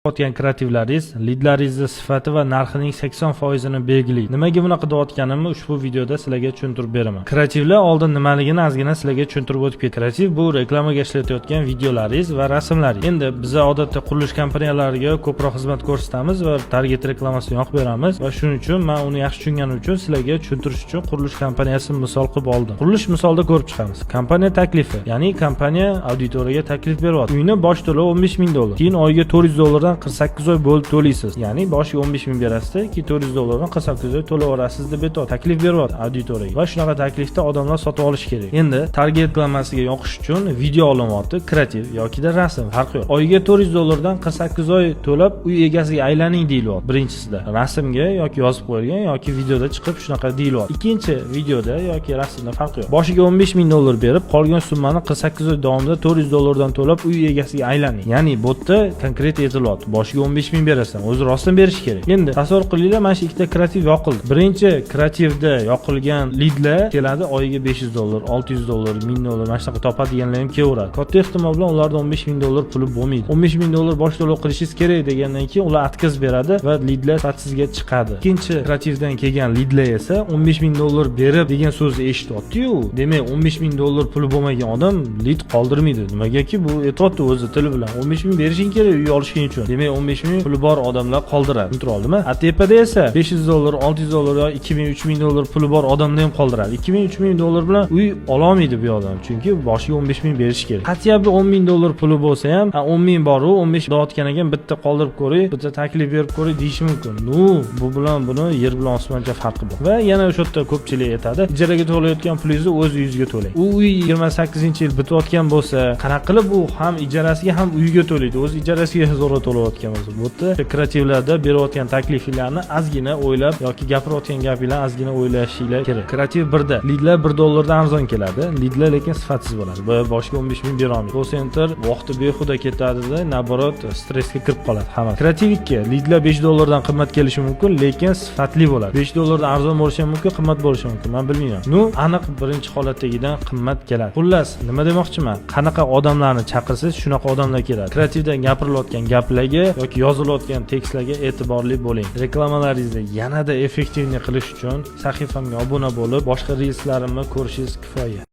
O'tgan kreativlaringiz lidlaringizni sifati va narxining 80% ni belgilaydi. Nimaga bunaqa deyotganimni ushbu videoda sizlarga tushuntirib beraman. Kreativlar oldin nimaligini ozgina sizlarga tushuntirib o'tib ketdim. Kreativ bu reklamaga ishlatayotgan videolaringiz va rasmlaringiz. Endi biz odatda qurilish kompaniyalariga ko'proq xizmat ko'rsatamiz va target reklamasini yoqib beramiz va shuning uchun men uni yaxshi tushunganim uchun sizlarga tushuntirish uchun qurilish kompaniyasini misol qilib oldim. Qurilish misolida ko'rib chiqamiz. Kompaniya taklifi, ya'ni kompaniya auditoriyaga taklif beryapti. Uyni bosh to'lovi $15,000. Keyin oyiga $400 48 oy bo'lib to'laysiz. Ya'ni boshiga 15,000 berasiz, keyin $400 48 oy to'layverasiz deb aytadi. Taklif beryapti auditoriyaga. Va shunaqa taklifda odamlar sotib olish kerak. Endi target reklamasiga yoqish uchun video olinyapti, kreativ yoki da rasm, farqi yo'q. Oyiga $400 48 oy to'lab uy egasiga aylaning deyilyapti. Birinchisida rasmga yoki yozib qo'yilgan yoki videoda chiqib shunaqa deyilyapti. Ikkinchi videoda yoki rasmda farqi yo'q. Boshiga $15,000 berib, qolgan summani 48 oy davomida $400 dan to'lab uy egasiga aylaning. Ya'ni bu yerda konkret aytilyapti. Boshiga 15,000 berasan, o'zi rostdan berish kerak. Endi tasavvur qilinglar, mana shu ikkita kreativ yoqildi. Birinchi kreativda yoqilgan lidlar keladi, oyiga $500, $600, $1000 mana shunaqa topadiganlar ham kelaveradi. Katta ehtimol bilan ularda $15,000 puli bo'lmaydi. $15,000 bosh to'lov qilishingiz kerak degandan keyin ular atkaz beradi va lidlar sifatsizga chiqadi. Ikkinchi kreativdan kelgan lidlar esa $15,000 berib degan so'zni eshityapti-yu. Demak, $15,000 puli bo'lmagan odam lid qoldirmaydi. Nimagaki bu aytyapti o'zi tili bilan. 15,000 berishing kerak uy olishing uchun. Demak, 15,000 puli bor odamlar qoldiradi. Tushundingmi? Tepada esa $500, $600 yoki $2,000, $3,000 puli bor odamni ham qoldiradi. $2,000, $3,000 bilan uy ololmaydi bu odam. Chunki boshiga 15,000 berish kerak. Hatto $10,000 puli bo'lsa ham, 10,000 bor-u, 15 deyotgan ekan, bitta qoldirib ko'ring, bitta taklif berib ko'ring deyish mumkin. Bu bilan buni yer bilan osmoncha farqi bor. Va yana o'sha yerda ko'pchilik aytadi, ijaraga to'layotgan pulingizni o'z uyingizga to'lang. U uy 28-yil bitayotgan bo'lsa, qanaqa qilib u ham ijarasiga ham uyiga to'laydi. O'z ijarasiga zo'rg'a to'layotgan bo'lsa, bu yerda kreativlarda berayotgan takliflarni ozgina o'ylab yoki gapirayotgan gapinglarni ozgina o'ylashinglar kerak. Kreativ birda, lidlar $1 dan arzon keladi. Lidlar lekin sifatsiz bo'ladi. Boshiga 15,000 bera olmaydi. Call center vaqti behuda ketadi-da, naborot stressga kirib qoladi hamma. Kreativ 2, lidlar $5 dan qimmat kelishi mumkin, lekin sifatli bo'ladi. $5 dan arzon bo'lishi ham mumkin, qimmat bo'lishi mumkin. Men bilmayman. Aniq birinchi holatdagidan qimmat keladi. Xullas, nima demoqchiman? Qanaqa odamlarni chaqirsiz, shunaqa odamlar keladi. Kreativdan gapirilayotgan gaplarga yoki yozilayotgan tekstlarga e'tiborli bo'ling. Reklamalaringizni yanada effektivni qilish uchun sahifamga obuna bo'lib, boshqa reelslarimni ko'rishingiz kifoya.